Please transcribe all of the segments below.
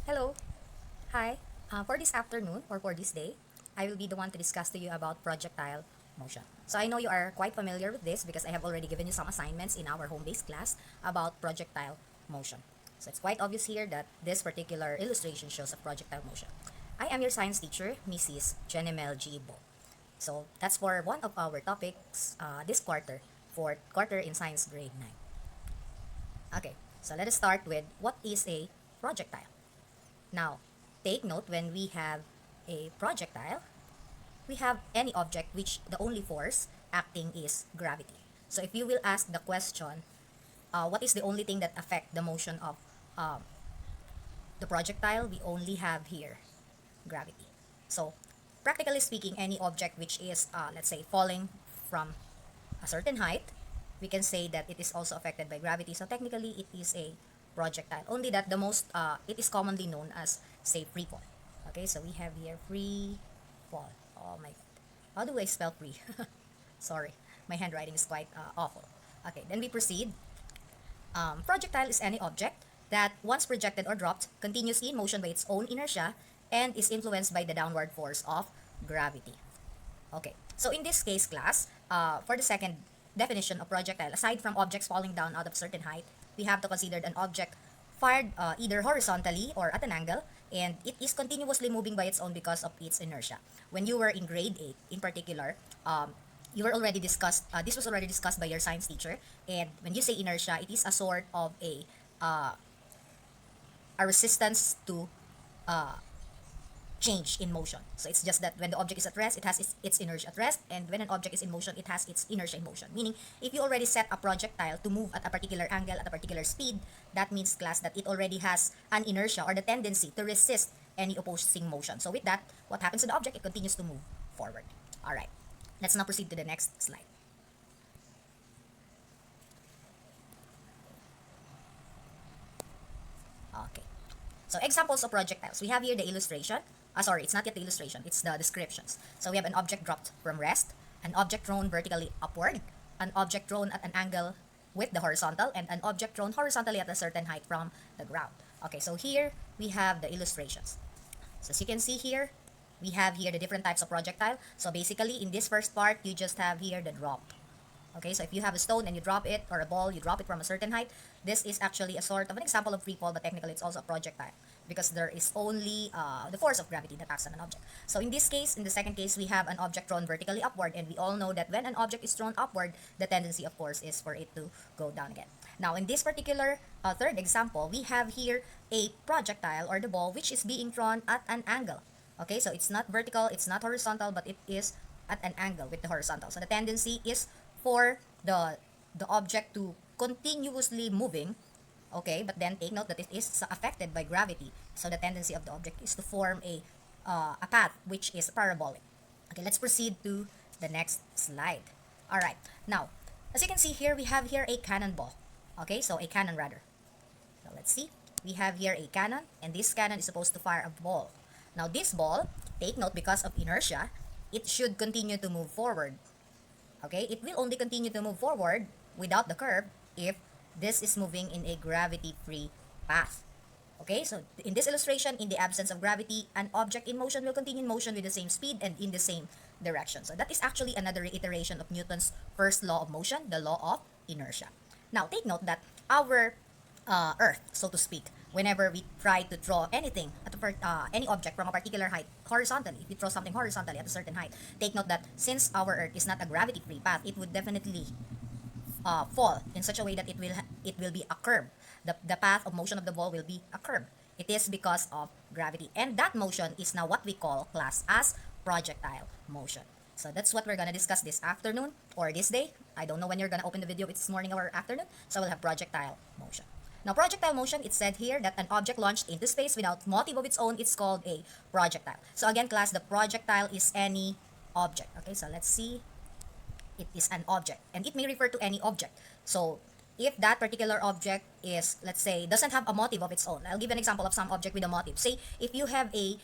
Hello. Hi. For this afternoon or for this day, I will be the one to discuss to you about projectile motion. So I know you are quite familiar with this because I have already given you some assignments in our home-based class about projectile motion. So it's quite obvious here that this particular illustration shows a projectile motion. I am your science teacher, Mrs. Jenemel G. Bo. So that's for one of our topics this quarter, fourth quarter in science grade 9. Okay, so let us start with what is a projectile. Now, take note when we have a projectile, we have any object which the only force acting is gravity. So if you will ask the question, what is the only thing that affect the motion of um, the projectile, we only have here gravity. So practically speaking, any object which is, let's say, falling from a certain height, we can say that it is also affected by gravity. So technically, it is a projectile. Only that it is commonly known as, say, free fall. Okay, so we have here free fall. Oh my God. How do I spell free? Sorry, my handwriting is quite awful. Okay, then we proceed. Projectile is any object that, once projected or dropped, continues in motion by its own inertia and is influenced by the downward force of gravity. Okay, so in this case, class, for the second definition of projectile, aside from objects falling down out of a certain height, we have to consider an object fired either horizontally or at an angle, and it is continuously moving by its own because of its inertia. When you were in grade 8, in particular, you were already discussed, this was already discussed by your science teacher, and when you say inertia, it is a sort of uh, a resistance to uh, change in motion. So it's just that when the object is at rest, it has its inertia at rest, and when an object is in motion, it has its inertia in motion. Meaning, if you already set a projectile to move at a particular angle, at a particular speed, that means, class, that it already has an inertia or the tendency to resist any opposing motion. So with that, what happens to the object? It continues to move forward. Alright, let's now proceed to the next slide. Okay. So examples of projectiles. We have here the illustration. Sorry, it's not yet the illustration. It's the descriptions. So we have an object dropped from rest, an object thrown vertically upward, an object thrown at an angle with the horizontal, and an object thrown horizontally at a certain height from the ground. Okay, so here we have the illustrations. So as you can see here, we have here the different types of projectile. So basically, in this first part, you just have here the drop. Okay, so if you have a stone and you drop it, or a ball, you drop it from a certain height, this is actually a sort of an example of free fall, but technically it's also a projectile because there is only the force of gravity that acts on an object. So in this case, in the second case, we have an object thrown vertically upward, and we all know that when an object is thrown upward, the tendency, of course, is for it to go down again. Now, in this particular third example, we have here a projectile or the ball which is being thrown at an angle. Okay, so it's not vertical, it's not horizontal, but it is at an angle with the horizontal. So the tendency is for the object to continuously moving. Okay, but then take note that it is affected by gravity, so the tendency of the object is to form a path which is parabolic. Okay, let's proceed to the next slide. All right, now as you can see here, we have here a cannonball. Okay, so a cannon rather. So let's see, we have here a cannon, and this cannon is supposed to fire a ball. Now this ball, take note, because of inertia, it should continue to move forward. Okay, it will only continue to move forward without the curve if this is moving in a gravity-free path. Okay, so in this illustration, in the absence of gravity, an object in motion will continue in motion with the same speed and in the same direction. So that is actually another iteration of Newton's first law of motion, the law of inertia. Now, take note that our Earth, so to speak, whenever we try to draw anything, any object from a particular height horizontally, if we throw something horizontally at a certain height, take note that since our Earth is not a gravity-free path, it would definitely fall in such a way that it will be a curve. The path of motion of the ball will be a curve. It is because of gravity, and that motion is now what we call, class, as projectile motion. So that's what we're gonna discuss this afternoon or this day. I don't know when you're gonna open the video, it's morning or afternoon. So we'll have projectile motion. Now, projectile motion, it said here that an object launched into space without motive of its own, it's called a projectile. So again, class, the projectile is any object. Okay, so let's see. It is an object, and it may refer to any object. So if that particular object is, let's say, doesn't have a motive of its own, I'll give an example of some object with a motive. Say if you have a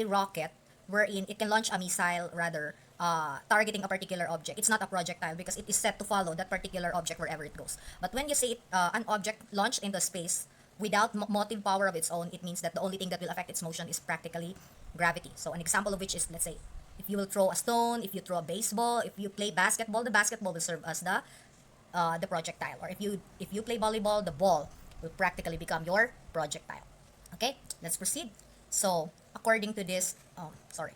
rocket wherein it can launch a missile, rather, targeting a particular object, it's not a projectile because it is set to follow that particular object wherever it goes. But when you say an object launched into space without motive power of its own, it means that the only thing that will affect its motion is practically gravity. So an example of which is, let's say, if you will throw a stone, if you throw a baseball, if you play basketball, the basketball will serve as the projectile. Or if you play volleyball, the ball will practically become your projectile. Okay, let's proceed. So according to this, sorry.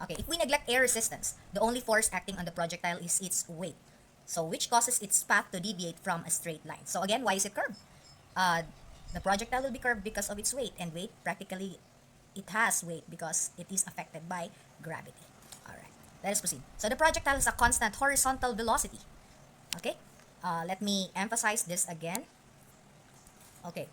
Okay, if we neglect air resistance, the only force acting on the projectile is its weight. So which causes its path to deviate from a straight line. So again, why is it curved? Uh, the projectile will be curved because of its weight, and weight practically it has weight because it is affected by gravity. Alright, let us proceed. So the projectile has a constant horizontal velocity. Okay, let me emphasize this again. Okay,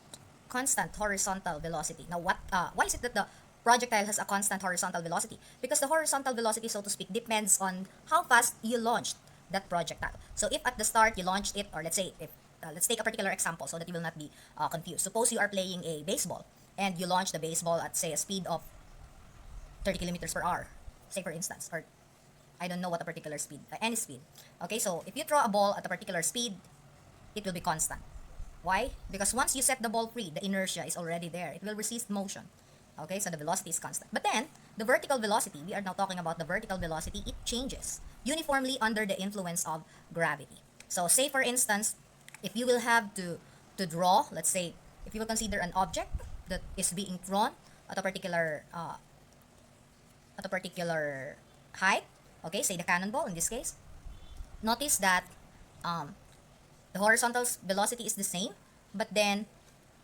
constant horizontal velocity. Now, why is it that the projectile has a constant horizontal velocity? Because the horizontal velocity, so to speak, depends on how fast you launched that projectile. So if at the start you launched it, or let's say, if let's take a particular example so that you will not be confused. Suppose you are playing a baseball and you launch the baseball at, say, a speed of 30 kilometers per hour, say for instance, or I don't know what a particular speed, any speed. Okay, so if you throw a ball at a particular speed, it will be constant. Why? Because once you set the ball free, the inertia is already there. It will resist motion. Okay, so the velocity is constant. But then, the vertical velocity, we are now talking about the vertical velocity, it changes uniformly under the influence of gravity. So say for instance, if you will have to draw, let's say, if you will consider an object that is being drawn at a particular height, okay, say the cannonball in this case, notice that um, the horizontal velocity is the same, but then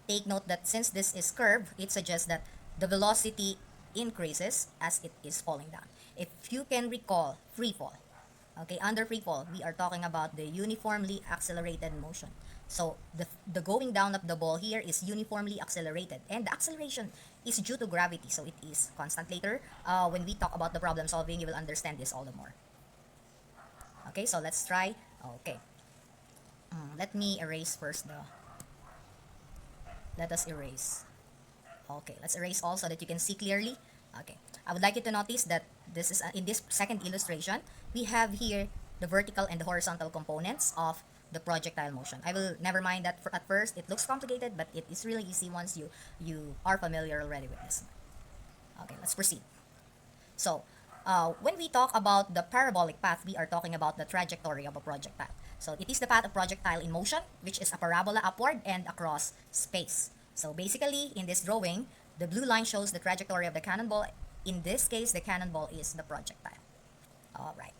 take note that since this is curved, it suggests that the velocity increases as it is falling down. If you can recall free fall, okay, under free fall, we are talking about the uniformly accelerated motion. So the going down of the ball here is uniformly accelerated, and the acceleration is due to gravity, so it is constant. Later, when we talk about the problem solving, you will understand this all the more. Okay, so let's try. Okay, let me erase first the. Let us erase. Okay, let's erase all so that you can see clearly. Okay, I would like you to notice that this is in this second illustration, we have here the vertical and the horizontal components of the projectile motion. I will never mind that at first it looks complicated, but it is really easy once you are familiar already with this. Okay, let's proceed. So, when we talk about the parabolic path, we are talking about the trajectory of a projectile. So, it is the path of projectile in motion, which is a parabola upward and across space. So, basically, in this drawing, the blue line shows the trajectory of the cannonball. In this case, the cannonball is the projectile. Alright.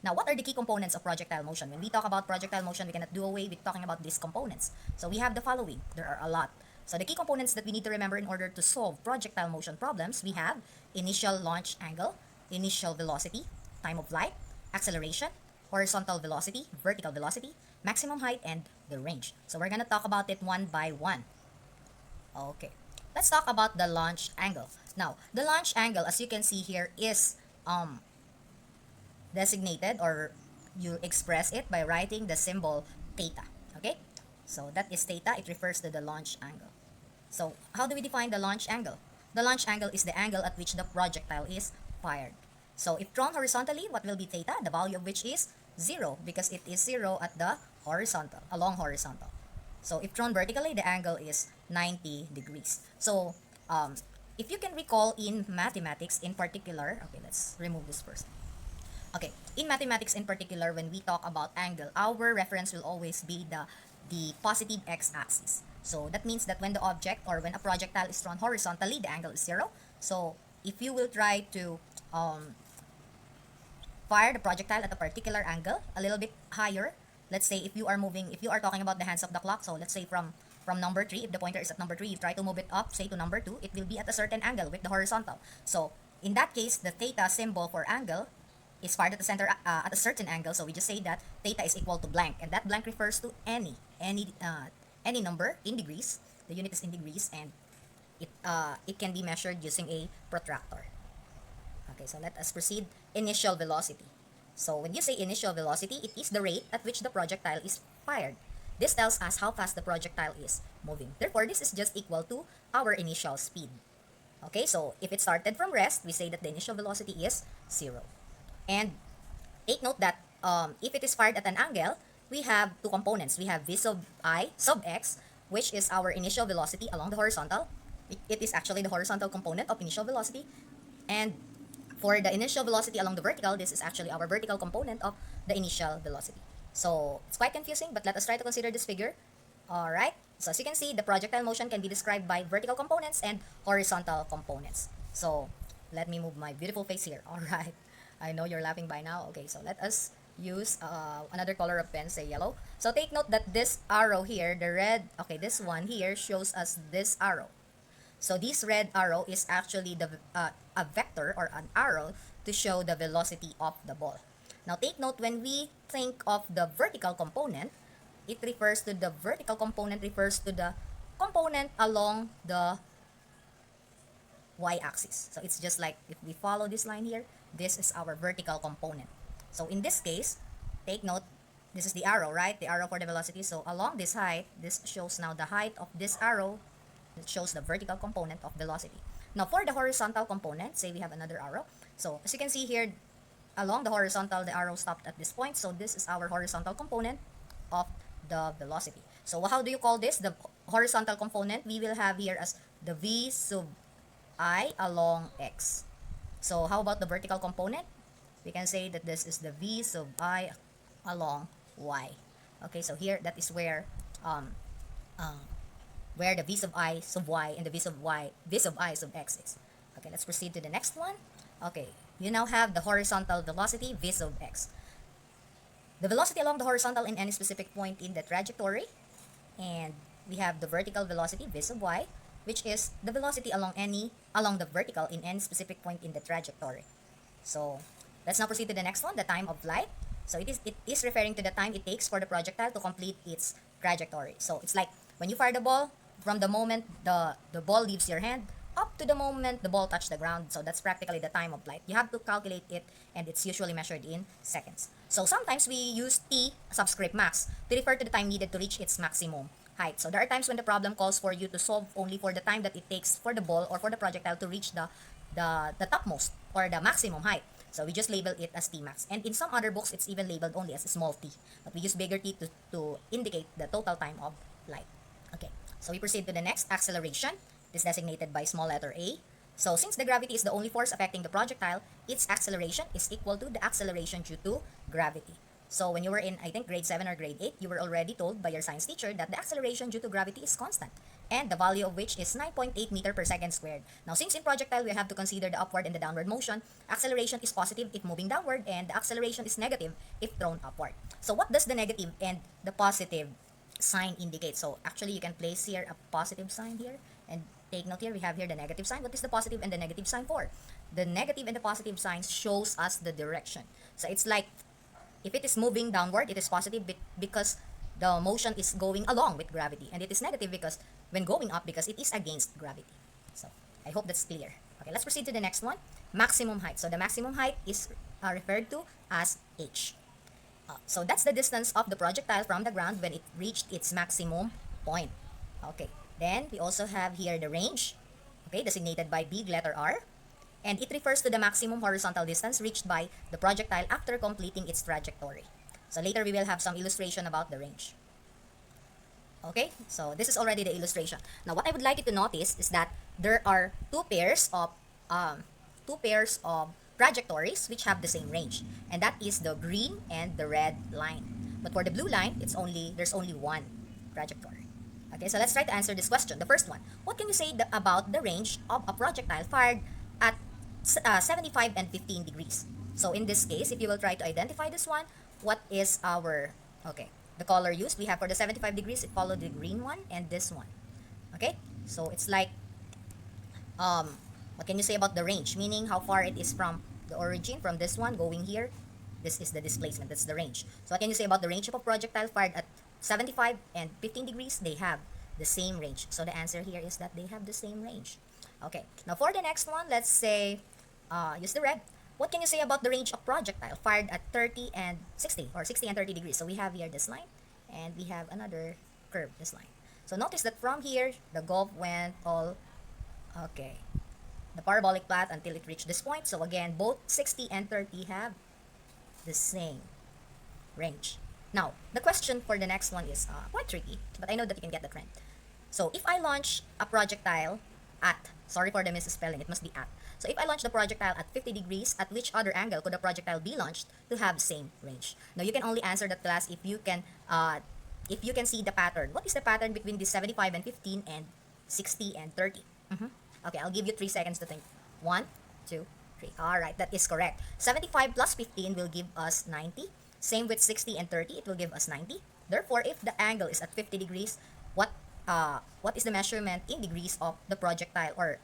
Now, what are the key components of projectile motion? When we talk about projectile motion, we cannot do away with talking about these components. So, we have the following. There are a lot. So, the key components that we need to remember in order to solve projectile motion problems, we have initial launch angle, initial velocity, time of flight, acceleration, horizontal velocity, vertical velocity, maximum height, and the range. So, we're going to talk about it one by one. Okay. Let's talk about the launch angle. Now, the launch angle, as you can see here, is designated, or you express it by writing the symbol theta. Okay, so that is theta. It refers to the launch angle. So how do we define the launch angle? The launch angle is the angle at which the projectile is fired. So if drawn horizontally, what will be theta? The value of which is 0, because it is 0 at the horizontal, along horizontal. So if drawn vertically, the angle is 90 degrees. So if you can recall in mathematics in particular, okay, let's remove this first. Okay, in mathematics in particular, when we talk about angle, our reference will always be the positive x-axis. So that means that when the object, or when a projectile is thrown horizontally, the angle is 0. So if you will try to fire the projectile at a particular angle, a little bit higher, let's say if you are talking about the hands of the clock, so let's say from number 3, if the pointer is at number 3, you try to move it up, say to number 2, it will be at a certain angle with the horizontal. So in that case, the theta symbol for angle is fired at the center at a certain angle, so we just say that theta is equal to blank, and that blank refers to any number in degrees. The unit is in degrees, and it can be measured using a protractor. Okay, so let us proceed. Initial velocity. So when you say initial velocity, it is the rate at which the projectile is fired. This tells us how fast the projectile is moving. Therefore, this is just equal to our initial speed. Okay, so if it started from rest, we say that the initial velocity is 0. And take note that if it is fired at an angle, we have two components. We have v sub I sub x, which is our initial velocity along the horizontal. It is actually the horizontal component of initial velocity. And for the initial velocity along the vertical, this is actually our vertical component of the initial velocity. So it's quite confusing, but let us try to consider this figure. Alright, so as you can see, the projectile motion can be described by vertical components and horizontal components. So let me move my beautiful face here. Alright, I know you're laughing by now. Okay, so let us use another color of pen, say yellow. So take note that this arrow here, the red, okay, this one here shows us this arrow. So this red arrow is actually a vector or an arrow to show the velocity of the ball. Now take note, when we think of the vertical component, it refers to the vertical component refers to the component along the y-axis. So it's just like if we follow this line here, this is our vertical component. So in this case, take note, this is the arrow, right? The arrow for the velocity. So along this height, this shows now the height of this arrow. It shows the vertical component of velocity. Now for the horizontal component, say we have another arrow. So as you can see here, along the horizontal, the arrow stopped at this point. So this is our horizontal component of the velocity. So how do you call this? The horizontal component we will have here as the v sub I along x. So how about the vertical component? We can say that this is the v sub I along y. Okay, so here that is where the v sub I sub y and the v sub I sub x is. Okay, let's proceed to the next one. Okay, you now have the horizontal velocity v sub x. The velocity along the horizontal in any specific point in the trajectory, and we have the vertical velocity v sub y, which is the velocity along the vertical in any specific point in the trajectory. So let's now proceed to the next one, the time of flight. So it is referring to the time it takes for the projectile to complete its trajectory. So it's like when you fire the ball, from the moment the ball leaves your hand up to the moment the ball touched the ground. So that's practically the time of flight. You have to calculate it, and it's usually measured in seconds. So sometimes we use t subscript max to refer to the time needed to reach its maximum height. So there are times when the problem calls for you to solve only for the time that it takes for the ball or for the projectile to reach the topmost or the maximum height. So we just label it as t max. And in some other books, it's even labeled only as a small t. But we use bigger t to indicate the total time of flight. Okay, so we proceed to the next, acceleration. It is designated by small letter a. So since the gravity is the only force affecting the projectile, its acceleration is equal to the acceleration due to gravity. So when you were in, I think, grade 7 or grade 8, you were already told by your science teacher that the acceleration due to gravity is constant, and the value of which is 9.8 meter per second squared. Now, since in projectile we have to consider the upward and the downward motion, acceleration is positive if moving downward, and the acceleration is negative if thrown upward. So what does the negative and the positive sign indicate? So actually you can place here a positive sign here, and take note here, we have here the negative sign. What is the positive and the negative sign for? The negative and the positive signs shows us the direction. So it's like, if it is moving downward, it is positive because the motion is going along with gravity, and it is negative because when going up, because it is against gravity. So I hope that's clear. Okay, let's proceed to the next one, maximum height. So the maximum height is referred to as h. So that's the distance of the projectile from the ground when it reached its maximum point. Okay, then we also have here the range, okay, designated by big letter R, and it refers to the maximum horizontal distance reached by the projectile after completing its trajectory. So later we will have some illustration about the range. Okay, so this is already the illustration. Now what I would like you to notice is that there are two pairs of trajectories which have the same range, and that is the green and the red line. But for the blue line, there's only one trajectory. Okay, so let's try to answer this question. The first one, what can you say about the range of a projectile fired at 75 and 15 degrees? So in this case, if you will try to identify this one, what is our, okay, the color used? We have for the 75 degrees, it followed the green one and this one. Okay, so it's like, what can you say about the range? Meaning how far it is from the origin, from this one going here. This is the displacement, that's the range. So what can you say about the range of a projectile fired at 75 and 15 degrees? They have the same range. So the answer here is that they have the same range. Okay, now for the next one, let's say, use the red. What can you say about the range of projectile fired at 30 and 60, or 60 and 30 degrees? So we have here this line, and we have another curve, this line. So notice that from here, the gulf went all, okay, the parabolic path until it reached this point. So again, both 60 and 30 have the same range. Now, the question for the next one is quite tricky, but I know that you can get the trend. So if I launch a projectile at, sorry for the misspelling, it must be at. So if I launch the projectile at 50 degrees, at which other angle could the projectile be launched to have same range? Now you can only answer that, class, if you can see the pattern. What is the pattern between the 75 and 15 and 60 and 30? Okay, I'll give you 3 seconds to think. 1, 2, 3. All right, that is correct. 75 plus 15 will give us 90. Same with 60 and 30, it will give us 90. Therefore, if the angle is at 50 degrees, what is the measurement in degrees of the projectile, or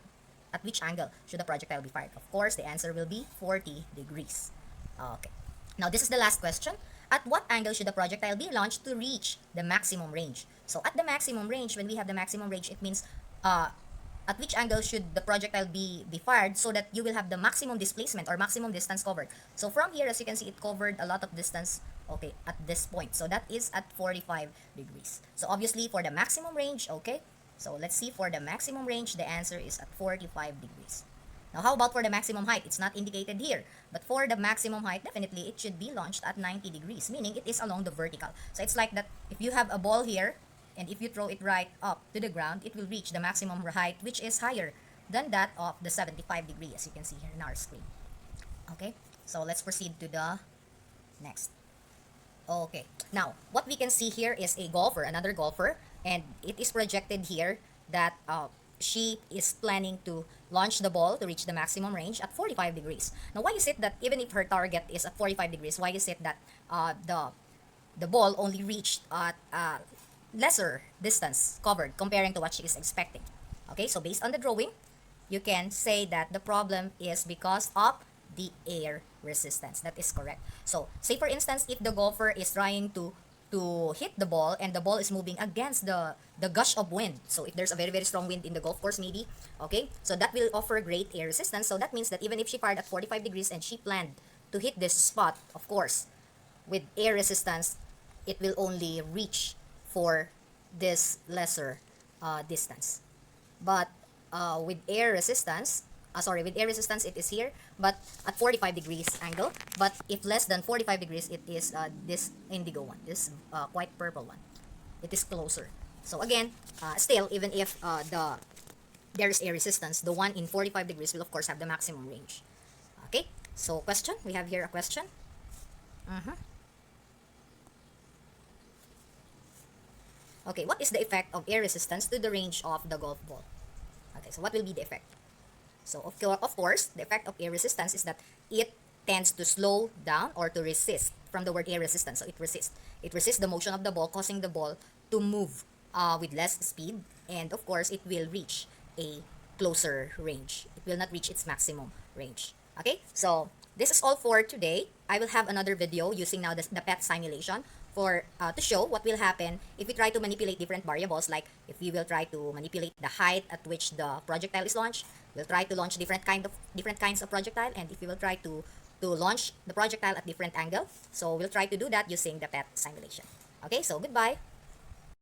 at which angle should the projectile be fired? Of course, the answer will be 40 degrees. Okay. Now, this is the last question. At what angle should the projectile be launched to reach the maximum range? So, at the maximum range, when we have the maximum range, it means at which angle should the projectile be fired so that you will have the maximum displacement or maximum distance covered. So, from here, as you can see, it covered a lot of distance, okay, at this point. So, that is at 45 degrees. So, obviously, for the maximum range, okay, so let's see, for the maximum range, the answer is at 45 degrees. Now, how about for the maximum height? It's not indicated here. But for the maximum height, definitely it should be launched at 90 degrees, meaning it is along the vertical. So, it's like that if you have a ball here, and if you throw it right up to the ground, it will reach the maximum height, which is higher than that of the 75 degree, as you can see here in our screen. Okay, so let's proceed to the next. Okay, now what we can see here is a golfer, another golfer, and it is projected here that she is planning to launch the ball to reach the maximum range at 45 degrees. Now, why is it that even if her target is at 45 degrees, why is it that the ball only reached at lesser distance covered comparing to what she is expecting? Okay, so based on the drawing, you can say that the problem is because of the air resistance. That is correct. So, say for instance, if the golfer is trying to hit the ball and the ball is moving against the gush of wind. So, if there's a very, very strong wind in the golf course maybe, okay, so that will offer great air resistance. So, that means that even if she fired at 45 degrees and she planned to hit this spot, of course, with air resistance, it will only reach for this lesser distance. But with air resistance, with air resistance it is here, but at 45 degrees angle. But if less than 45 degrees, it is this indigo one, this quite purple one. It is closer. So again, still, even if there is air resistance, the one in 45 degrees will of course have the maximum range. Okay, so question, we have here a question. Okay, what is the effect of air resistance to the range of the golf ball? Okay, so what will be the effect? So, of course, the effect of air resistance is that it tends to slow down or to resist, from the word air resistance. So, it resists. It resists the motion of the ball, causing the ball to move with less speed. And, of course, it will reach a closer range. It will not reach its maximum range. Okay, so this is all for today. I will have another video using now the PET simulation for to show what will happen if we try to manipulate different variables, like if we will try to manipulate the height at which the projectile is launched. We'll try to launch different kinds of projectile, and if we will try to launch the projectile at different angle. So we'll try to do that using the PET simulation. Okay, so goodbye.